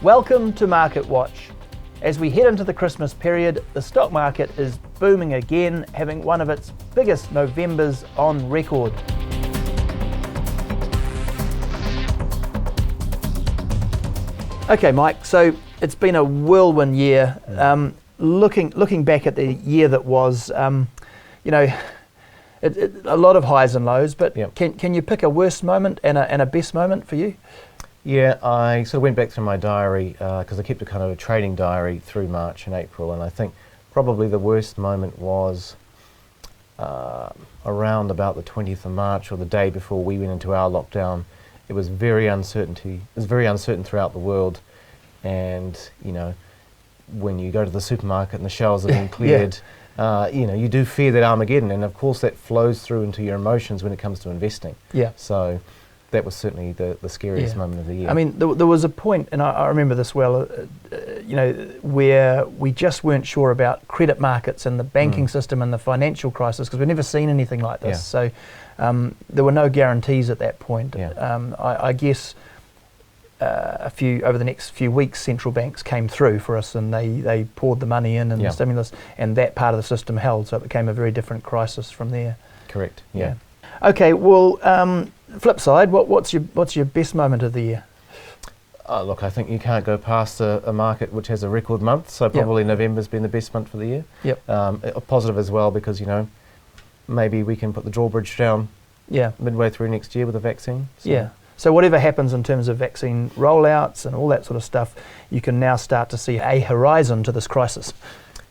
Welcome to Market Watch. As we head into the Christmas period, the stock market is booming again, having one of its biggest Novembers on record. Okay, Mike, so it's been a whirlwind year. Looking back at the year that was, a lot of highs and lows, but Yep. can you pick a worst moment and a best moment for you? Yeah, I sort of went back through my diary because I kept a kind of a trading diary through March and April, and I think probably the worst moment was around about the 20th of March or the day before we went into our lockdown. It was very uncertain throughout the world, and when you go to the supermarket and the shelves have been cleared, you do fear that Armageddon, and of course that flows through into your emotions when it comes to investing. Yeah. So that was certainly the scariest moment of the year. I mean, there was a point, and I remember this well, where we just weren't sure about credit markets and the banking system and the financial crisis, because we'd never seen anything like this. So there were no guarantees at that point. I guess over the next few weeks, central banks came through for us, and they poured the money in and the stimulus, and that part of the system held. So it became a very different crisis from there. Correct. Yeah. Okay. Well, flip side, what's your best moment of the year? Look, I think you can't go past a market which has a record month, so probably November's been the best month for the year. Positive as well, because maybe we can put the drawbridge down midway through next year with a vaccine. So whatever happens in terms of vaccine rollouts and all that sort of stuff, you can now start to see a horizon to this crisis.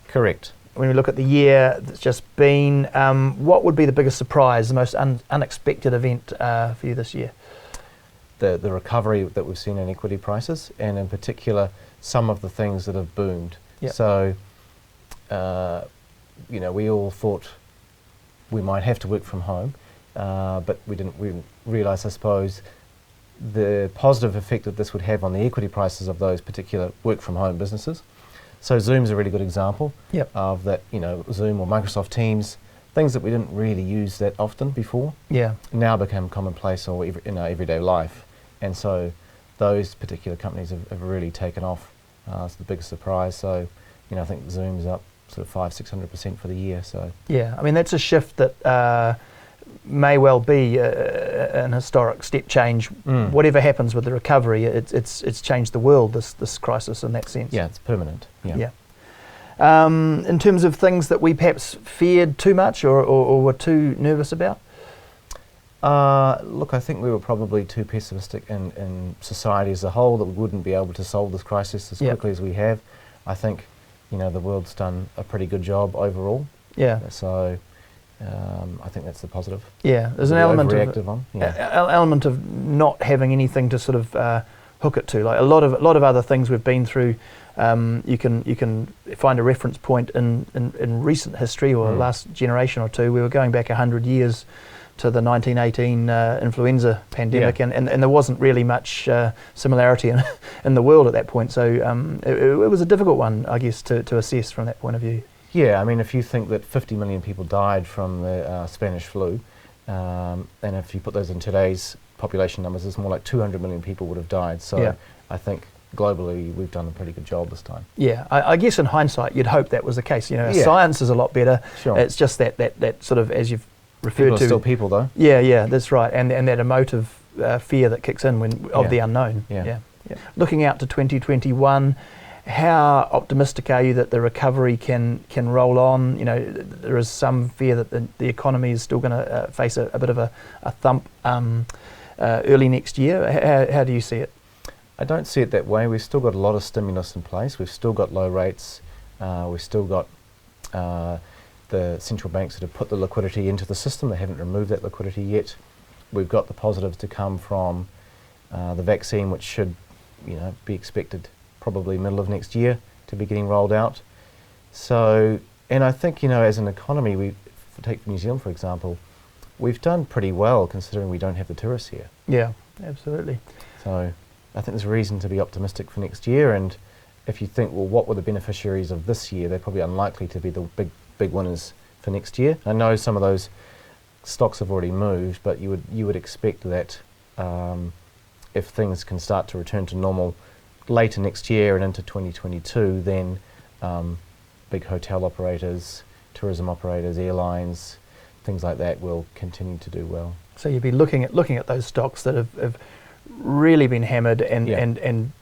Correct. When we look at the year that's just been, what would be the biggest surprise, the most unexpected event for you this year? The recovery that we've seen in equity prices, and in particular some of the things that have boomed. So, we all thought we might have to work from home, but we didn't realise, I suppose, the positive effect that this would have on the equity prices of those particular work from home businesses. So Zoom's a really good example of that. Zoom or Microsoft Teams, things that we didn't really use that often before, now become commonplace or in our everyday life. And so those particular companies have really taken off. It's the biggest surprise. So, I think Zoom's up sort of 500-600% for the year. So I mean, that's a shift that may well be an historic step change. Whatever happens with the recovery, it's changed the world, this crisis, in that sense. Yeah, it's permanent. In terms of things that we perhaps feared too much or were too nervous about? Look, I think we were probably too pessimistic in society as a whole that we wouldn't be able to solve this crisis as quickly as we have. I think, the world's done a pretty good job overall. So I think that's the positive. There's an element of not having anything to sort of hook it to. Like a lot of other things we've been through, you can find a reference point in recent history or last generation or two. We were going back 100 years to the 1918 influenza pandemic, and there wasn't really much similarity in the world at that point. So it was a difficult one, I guess, to assess from that point of view. Yeah, I mean, if you think that 50 million people died from the Spanish flu, and if you put those in today's population numbers, it's more like 200 million people would have died. So I think globally we've done a pretty good job this time. I guess in hindsight you'd hope that was the case. Science is a lot better. It's just that sort of, as you've referred people to. Are still people though. Yeah, that's right. And that emotive fear that kicks in of the unknown. Looking out to 2021, how optimistic are you that the recovery can roll on? There is some fear that the economy is still going to face a bit of a thump early next year. How do you see it? I don't see it that way. We've still got a lot of stimulus in place. We've still got low rates. We've still got the central banks that have put the liquidity into the system. They haven't removed that liquidity yet. We've got the positives to come from the vaccine, which should be expected probably middle of next year to be getting rolled out. So, and I think, as an economy, take New Zealand for example, we've done pretty well considering we don't have the tourists here. Yeah, absolutely. So I think there's reason to be optimistic for next year, and if you think, well, what were the beneficiaries of this year, they're probably unlikely to be the big winners for next year. I know some of those stocks have already moved, but you would expect that if things can start to return to normal later next year and into 2022, then big hotel operators, tourism operators, airlines, things like that will continue to do well. So you'd be looking at those stocks that have really been hammered and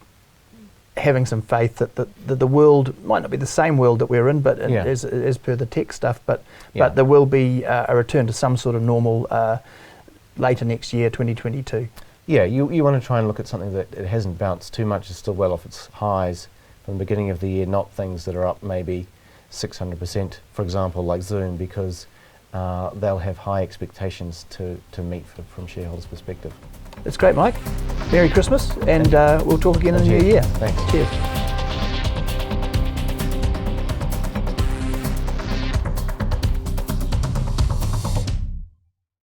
having some faith that the world might not be the same world that we're in, but as per the tech stuff, but there will be a return to some sort of normal later next year, 2022. Yeah, you want to try and look at something that it hasn't bounced too much, it's still well off its highs from the beginning of the year, not things that are up maybe 600%, for example, like Zoom, because they'll have high expectations to meet from shareholders' perspective. That's great, Mike. Merry Christmas, and we'll talk again in the new year. Thanks. Cheers.